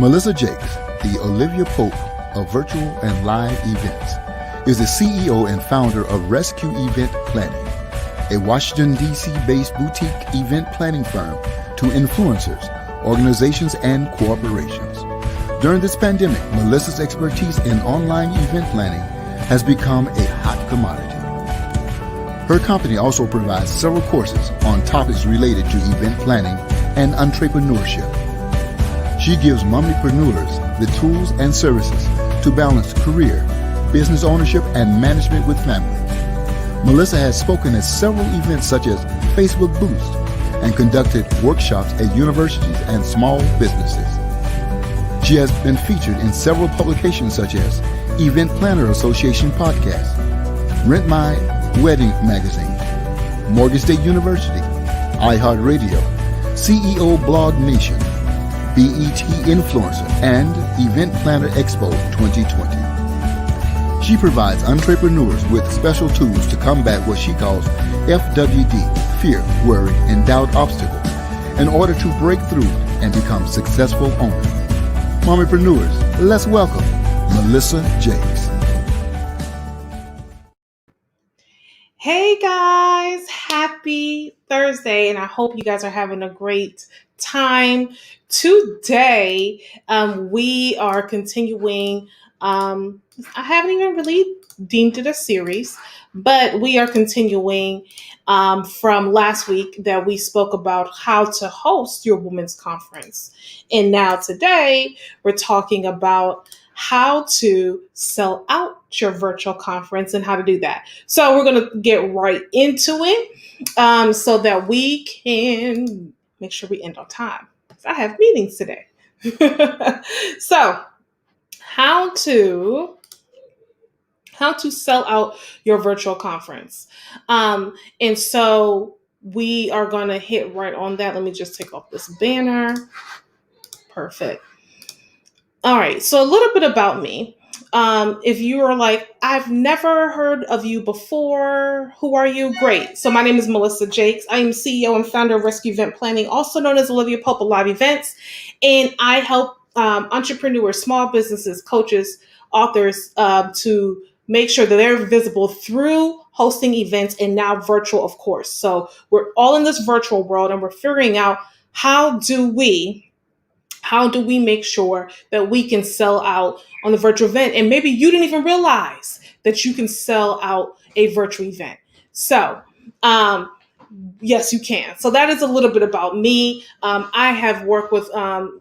Melissa Jakes, the Olivia Pope of virtual and live events, is the CEO and founder of Rescue Event Planning, a Washington, D.C. based boutique event planning firm to influencers, organizations, and corporations. During this pandemic, Melissa's expertise in online event planning has become a hot commodity. Her company also provides several courses on topics related to event planning and entrepreneurship. She gives mommypreneurs the tools and services to balance career, business ownership, and management with family. Melissa has spoken at several events such as Facebook Boost and conducted workshops at universities and small businesses. She has been featured in several publications such as Event Planner Association Podcast, Rent My Wedding Magazine, Morgan State University, iHeartRadio, CEO Blog Nation, BET Influencer, and Event Planner Expo 2020. She provides entrepreneurs with special tools to combat what she calls FWD, fear, worry, and doubt obstacles, in order to break through and become successful owners. Mommypreneurs, let's welcome Melissa Jakes. Hey guys, happy Thursday, and I hope you guys are having a great time. Today, we are continuing, I haven't even really deemed it a series, but we are continuing from last week that we spoke about how to host your women's conference. And now today, we're talking about how to sell out your virtual conference and how to do that. So we're going to get right into it so that we can make sure we end on time. I have meetings today. So how to sell out your virtual conference. And so we are going to hit right on that. Let me just take off this banner. Perfect. All right. So a little bit about me. If you are like, I've never heard of you before, who are you? Great. So my name is Melissa Jakes. I am CEO and founder of Rescue Event Planning, also known as Olivia Pope of Live Events. And I help entrepreneurs, small businesses, coaches, authors to make sure that they're visible through hosting events and now virtual, of course. So we're all in this virtual world and we're figuring out how do we make sure that we can sell out on the virtual event? And maybe you didn't even realize that you can sell out a virtual event. So, yes, you can. So that is a little bit about me. I have worked with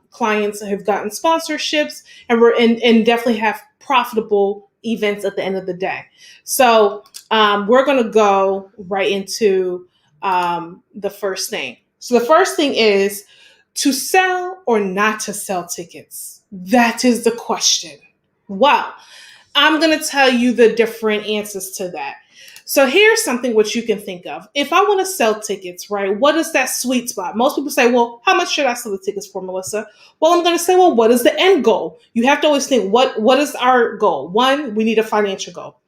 clients that have gotten sponsorships and definitely have profitable events at the end of the day. So we're going to go right into the first thing. So the first thing is, to sell or not to sell tickets? That is the question. Well, I'm going to tell you the different answers to that. So here's something which you can think of. If I want to sell tickets, right, what is that sweet spot? Most people say, well, how much should I sell the tickets for, Melissa? Well, I'm going to say, well, what is the end goal? You have to always think, what is our goal? One, we need a financial goal.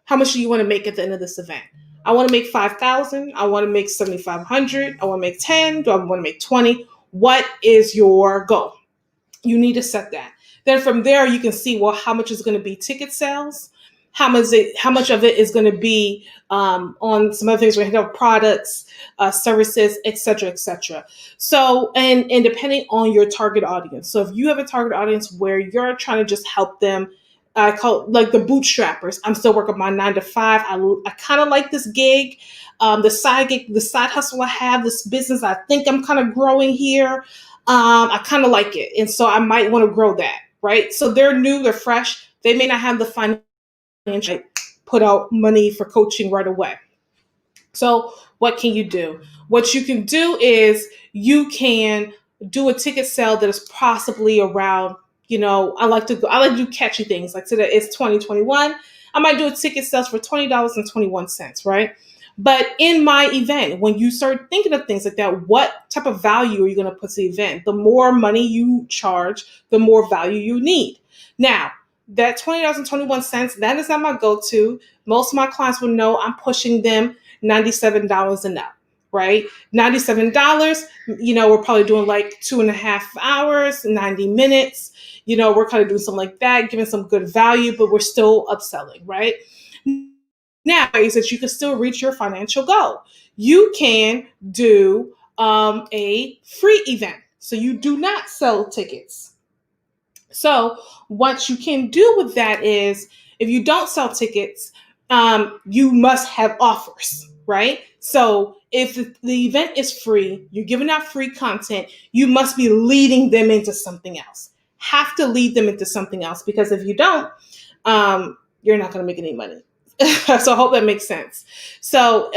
How much do you want to make at the end of this event? I want to make $5,000. I want to make $7,500. I want to make 10. Do I want to make 20? What is your goal? You need to set that. Then from there, you can see, well, how much is going to be ticket sales? How much of it is going to be on some other things? We have products, services, et cetera, et cetera. So, and depending on your target audience. So if you have a target audience where you're trying to just help them, I call it like the bootstrappers. I'm still working my 9 to 5. I kind of like this gig. The side gig, the side hustle I have, this business I think I'm kind of growing here. I kind of like it. And so I might want to grow that, right? So they're new, they're fresh. They may not have the financial put out money for coaching right away. So what can you do? What you can do is you can do a ticket sale that is possibly around, I like to do catchy things. Like today it's 2021. I might do a ticket sales for $20.21, right? But in my event, when you start thinking of things like that, what type of value are you going to put to the event? The more money you charge, the more value you need. Now, that $20.21, that is not my go-to. Most of my clients will know I'm pushing them $97 and up, right? $97, we're probably doing like 2.5 hours, 90 minutes. We're kind of doing something like that, giving some good value, but we're still upselling, right? Now, ways that you can still reach your financial goal. You can do a free event. So you do not sell tickets. So what you can do with that is, if you don't sell tickets, you must have offers, right? So if the event is free, you're giving out free content, you must be leading them into something else. Have to lead them into something else, because if you don't, you're not going to make any money. So I hope that makes sense. So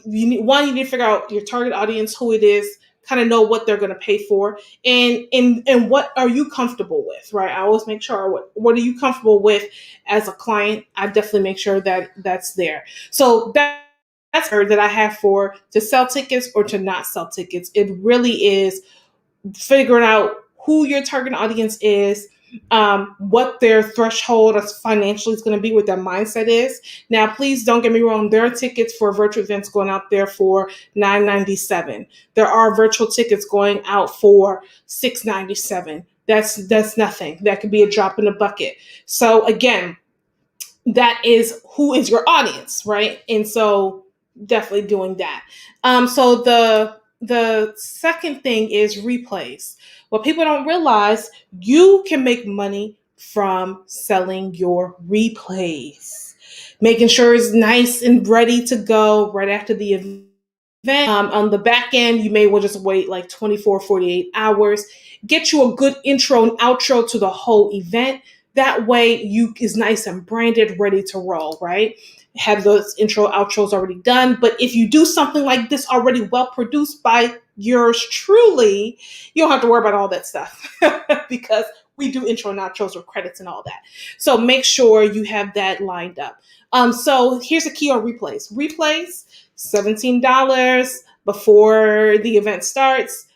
you need to figure out your target audience, who it is, kind of know what they're going to pay for, and what are you comfortable with, right? I always make sure what are you comfortable with as a client. I definitely make sure that that's there. So that's that I have for to sell tickets or to not sell tickets. It really is figuring out who your target audience is, what their threshold as financially is going to be, what their mindset is. Now, please don't get me wrong. There are tickets for virtual events going out there for $9.97. There are virtual tickets going out for $6.97. That's nothing. That could be a drop in the bucket. So again, that is who is your audience, right? And so definitely doing that. So the second thing is replays. What people don't realize, you can make money from selling your replays, making sure it's nice and ready to go right after the event. On the back end, you may well just wait like 24, 48 hours, get you a good intro and outro to the whole event. That way you is nice and branded, ready to roll, right? Have those intro outros already done. But if you do something like this already well produced by yours truly, you don't have to worry about all that stuff because we do intro and outros with credits and all that. So make sure you have that lined up. So here's a key on replays. Replays, $17 before the event starts.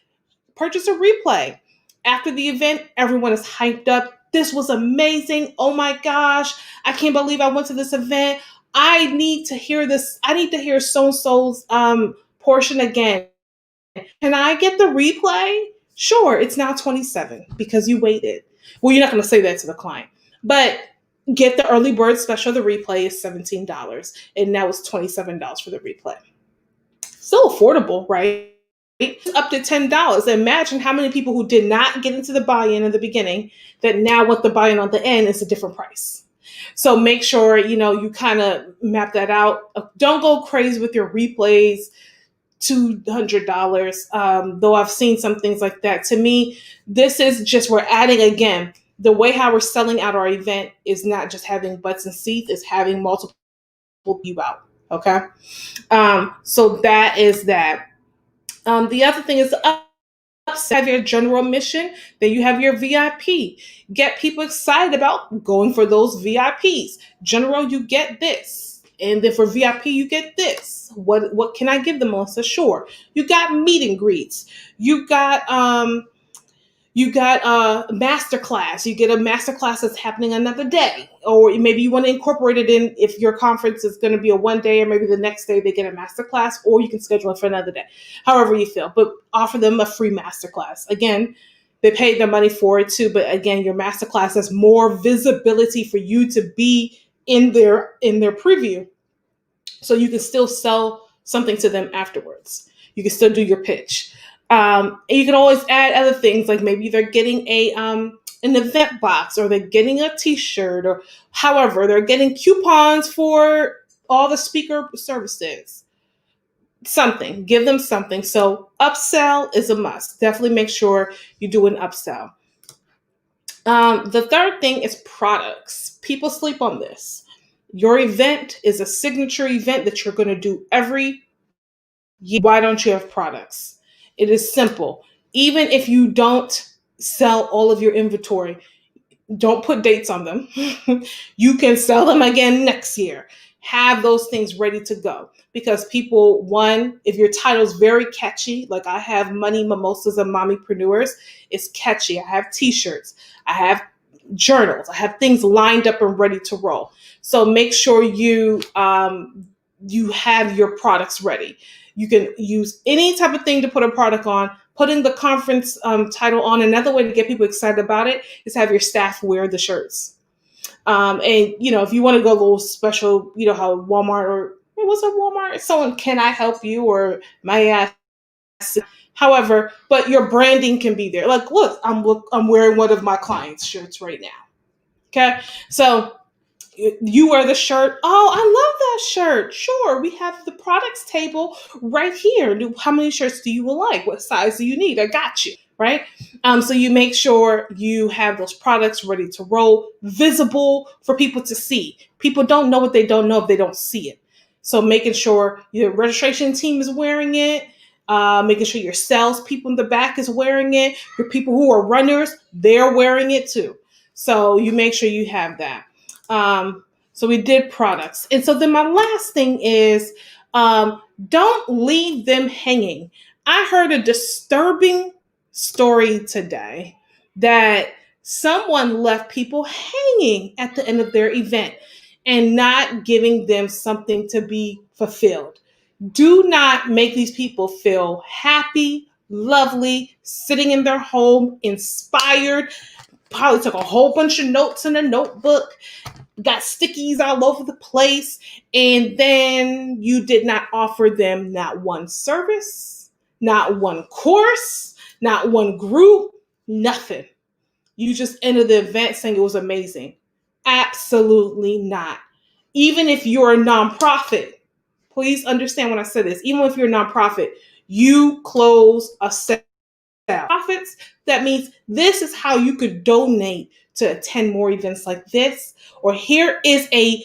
Purchase a replay. After the event, everyone is hyped up. This was amazing. Oh my gosh. I can't believe I went to this event. I need to hear this. I need to hear so-and-so's portion again. Can I get the replay? Sure, it's now 27 because you waited. Well, you're not going to say that to the client, but get the early bird special. The replay is $17, and now it's $27 for the replay. Still affordable, right? Up to $10. Imagine how many people who did not get into the buy-in in the beginning that now want the buy-in on the end is a different price. So make sure, you kind of map that out. Don't go crazy with your replays, $200. Though I've seen some things like that. To me, this is just, we're adding again, the way how we're selling out our event is not just having butts and seats, it's having multiple you out. Okay. So that is that. The other thing is have your general mission, then you have your VIP. Get people excited about going for those VIPs. General, you get this. And then for VIP, you get this. What can I give them, Melissa? Sure. You got meet and greets. You got a master class. You get a master class that's happening another day. Or maybe you want to incorporate it in if your conference is going to be a one day, or maybe the next day they get a master class, or you can schedule it for another day, however you feel. But offer them a free master class. Again, they paid their money for it too. But again, your master class has more visibility for you to be in their preview. So you can still sell something to them afterwards. You can still do your pitch. And you can always add other things, like maybe they're getting an event box, or they're getting a t-shirt, or however, they're getting coupons for all the speaker services. Something, give them something. So upsell is a must. Definitely make sure you do an upsell. The third thing is products. People sleep on this. Your event is a signature event that you're going to do every year. Why don't you have products? It is simple. Even if you don't sell all of your inventory, don't put dates on them. You can sell them again next year. Have those things ready to go, because people, one, if your title is very catchy, like I have Money Mimosas and Mommypreneurs, it's catchy. I have t-shirts, I have journals, I have things lined up and ready to roll. So make sure you have your products ready. You can use any type of thing to put a product on. Putting the conference title on. Another way to get people excited about it is have your staff wear the shirts. And if you want to go a little special, how Walmart or what's up Walmart? Someone, can I help you, or may I? However, but your branding can be there. Like, I'm wearing one of my clients' shirts right now. Okay, so you wear the shirt. Oh, I love that shirt. Sure, we have the products table right here. How many shirts do you like? What size do you need? I got you. Right. So you make sure you have those products ready to roll, visible for people to see. People don't know what they don't know if they don't see it. So making sure your registration team is wearing it, making sure your sales people in the back is wearing it, your people who are runners, they're wearing it too. So you make sure you have that. So we did products. And so then my last thing is don't leave them hanging. I heard a disturbing story today that someone left people hanging at the end of their event and not giving them something to be fulfilled. Do not make these people feel happy, lovely, sitting in their home, inspired. Probably took a whole bunch of notes in a notebook, got stickies all over the place, and then you did not offer them not one service, not one course, not one group, nothing. You just ended the event saying it was amazing. Absolutely not. Even if you're a nonprofit, please understand when I say this, even if you're a nonprofit, you close a sale. Profits, that means this is how you could donate to attend more events like this, or here is a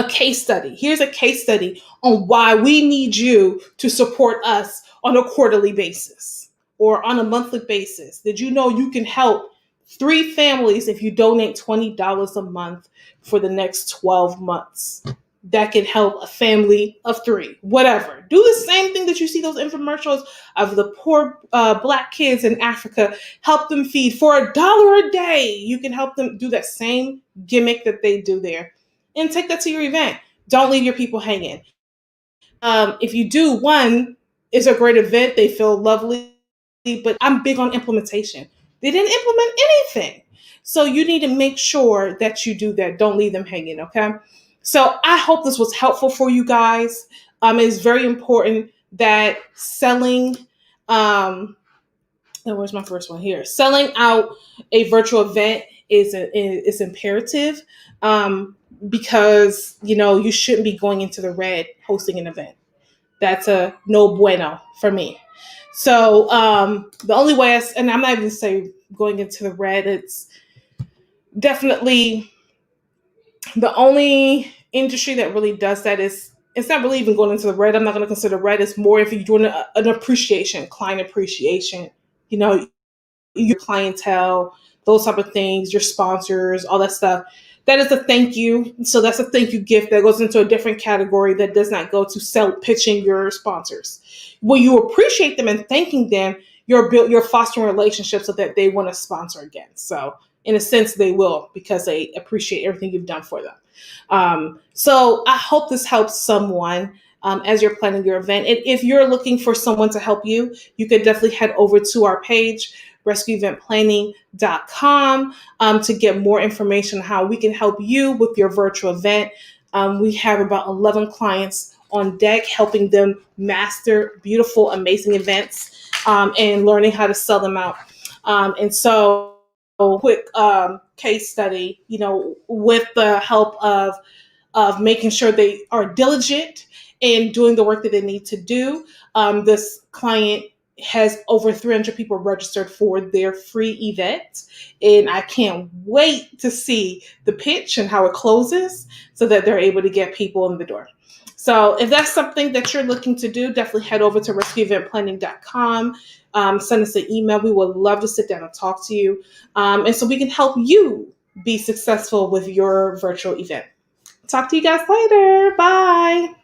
case study. Here's a case study on why we need you to support us on a quarterly basis or on a monthly basis. Did you know you can help 3 families if you donate $20 a month for the next 12 months? That can help a family of 3, whatever. Do the same thing that you see those infomercials of the poor Black kids in Africa. Help them feed for $1 a day. You can help them do that same gimmick that they do there. And take that to your event. Don't leave your people hanging. If you do, one, it's a great event. They feel lovely, but I'm big on implementation. They didn't implement anything. So you need to make sure that you do that. Don't leave them hanging, okay? So I hope this was helpful for you guys. It's very important that selling, where's my first one here? Selling out a virtual event is imperative, because you shouldn't be going into the red hosting an event. That's a no bueno for me. So the only way, and I'm not even saying going into the red, it's definitely the only industry that really does that is, it's not really even going into the red. I'm not going to consider red. It's more if you're doing an appreciation, client appreciation, your clientele, those type of things, your sponsors, all that stuff. That is a thank you. So that's a thank you gift that goes into a different category that does not go to pitching your sponsors. When you appreciate them and thanking them, you're fostering relationships so that they want to sponsor again. So in a sense, they will, because they appreciate everything you've done for them. So I hope this helps someone as you're planning your event. And if you're looking for someone to help you, you could definitely head over to our page, rescueeventplanning.com, to get more information on how we can help you with your virtual event. We have about 11 clients on deck, helping them master beautiful, amazing events, and learning how to sell them out. And so quick case study, with the help of making sure they are diligent in doing the work that they need to do. This client has over 300 people registered for their free event, and I can't wait to see the pitch and how it closes so that they're able to get people in the door. So if that's something that you're looking to do, definitely head over to rescueeventplanning.com. Send us an email. We would love to sit down and talk to you. And so we can help you be successful with your virtual event. Talk to you guys later. Bye.